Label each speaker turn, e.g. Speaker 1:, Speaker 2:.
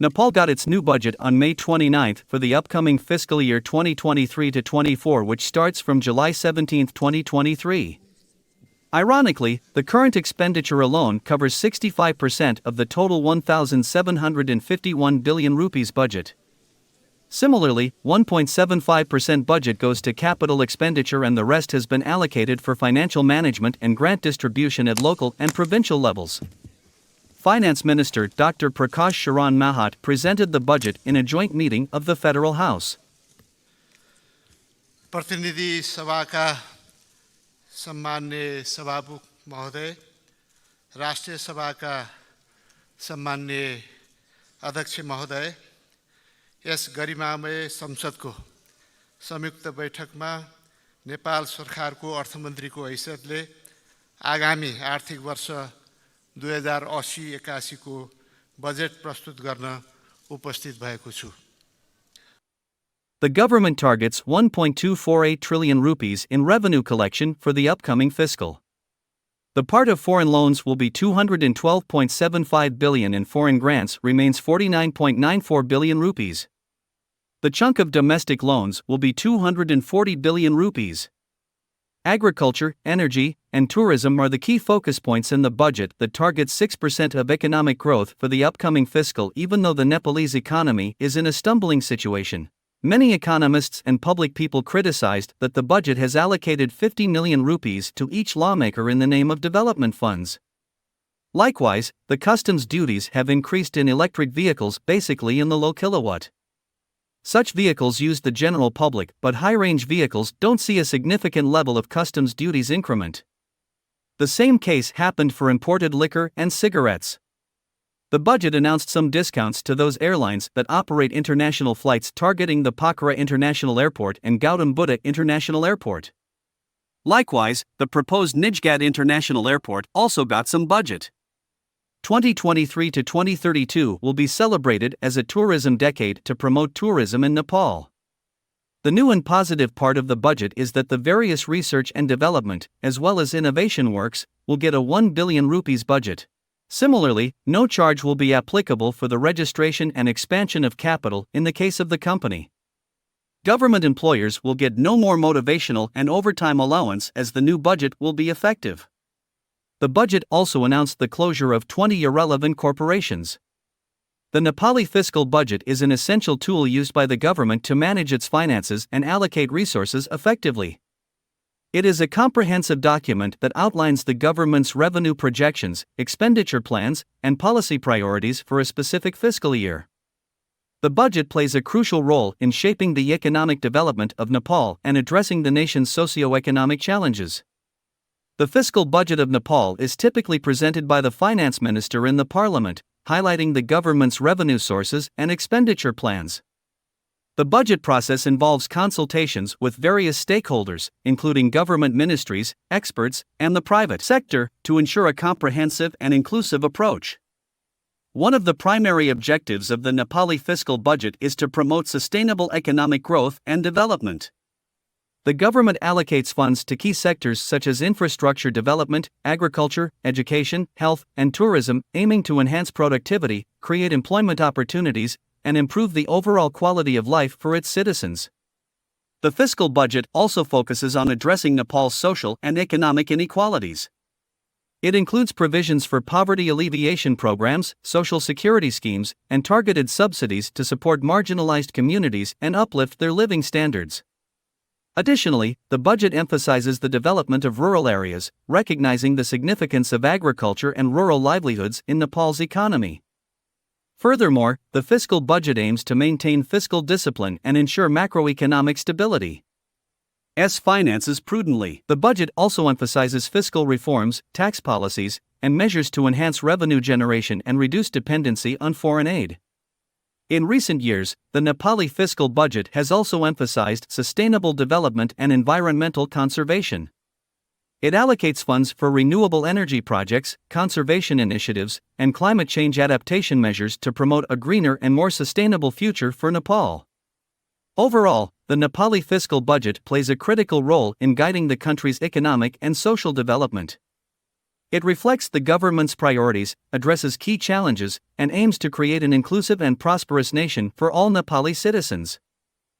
Speaker 1: Nepal got its new budget on May 29 for the upcoming fiscal year 2023-24, which starts from July 17, 2023. Ironically, the current expenditure alone covers 65% of the total 1,751 billion rupees budget. Similarly, 1.75% budget goes to capital expenditure and the rest has been allocated for financial management and grant distribution at local and provincial levels. Finance Minister Dr. Prakash Sharan Mahat presented the budget in a joint meeting of the Federal House.
Speaker 2: प्रतिनिधि सभाका सम्माननीय सभामुख महोदय, राष्ट्रिय सभाका सम्माननीय अध्यक्ष महोदय, यस गरिमामय संसदको संयुक्त बैठकमा नेपाल सरकारको अर्थमन्त्रीको हैसियतले आगामी आर्थिक वर्ष 2080-81 को बजेट प्रस्तुत गर्न उपस्थित भएको छु।
Speaker 1: The government targets 1.248 trillion rupees in revenue collection for the upcoming fiscal. The part of foreign loans will be 212.75 billion and foreign grants remains 49.94 billion rupees. The chunk of domestic loans will be 240 billion rupees. Agriculture, energy, and tourism are the key focus points in the budget that targets 6% of economic growth for the upcoming fiscal, even though the Nepalese economy is in a stumbling situation. Many economists and public people criticized that the budget has allocated 50 million rupees to each lawmaker in the name of development funds. Likewise, the customs duties have increased in electric vehicles, basically in the low kilowatt. Such vehicles use the general public, but high-range vehicles don't see a significant level of customs duties increment. The same case happened for imported liquor and cigarettes. The budget announced some discounts to those airlines that operate international flights targeting the Pokhara International Airport and Gautam Buddha International Airport. Likewise, the proposed Nijgat International Airport also got some budget. 2023 to 2032 will be celebrated as a tourism decade to promote tourism in Nepal. The new and positive part of the budget is that the various research and development, as well as innovation works, will get a 1 billion rupees budget. Similarly, no charge will be applicable for the registration and expansion of capital in the case of the company. Government employers will get no more motivational and overtime allowance as the new budget will be effective. The budget also announced the closure of 20 irrelevant corporations. The Nepali fiscal budget is an essential tool used by the government to manage its finances and allocate resources effectively. It is a comprehensive document that outlines the government's revenue projections, expenditure plans, and policy priorities for a specific fiscal year. The budget plays a crucial role in shaping the economic development of Nepal and addressing the nation's socio-economic challenges. The fiscal budget of Nepal is typically presented by the finance minister in the parliament, highlighting the government's revenue sources and expenditure plans. The budget process involves consultations with various stakeholders, including government ministries, experts, and the private sector, to ensure a comprehensive and inclusive approach. One of the primary objectives of the Nepali fiscal budget is to promote sustainable economic growth and development. The government allocates funds to key sectors such as infrastructure development, agriculture, education, health, and tourism, aiming to enhance productivity, create employment opportunities, and improve the overall quality of life for its citizens. The fiscal budget also focuses on addressing Nepal's social and economic inequalities. It includes provisions for poverty alleviation programs, social security schemes, and targeted subsidies to support marginalized communities and uplift their living standards. Additionally, the budget emphasizes the development of rural areas, recognizing the significance of agriculture and rural livelihoods in Nepal's economy. Furthermore, the fiscal budget aims to maintain fiscal discipline and ensure macroeconomic stability. As finances prudently, the budget also emphasizes fiscal reforms, tax policies, and measures to enhance revenue generation and reduce dependency on foreign aid. In recent years, the Nepali fiscal budget has also emphasized sustainable development and environmental conservation. It allocates funds for renewable energy projects, conservation initiatives, and climate change adaptation measures to promote a greener and more sustainable future for Nepal. Overall, the Nepali fiscal budget plays a critical role in guiding the country's economic and social development. It reflects the government's priorities, addresses key challenges, and aims to create an inclusive and prosperous nation for all Nepali citizens.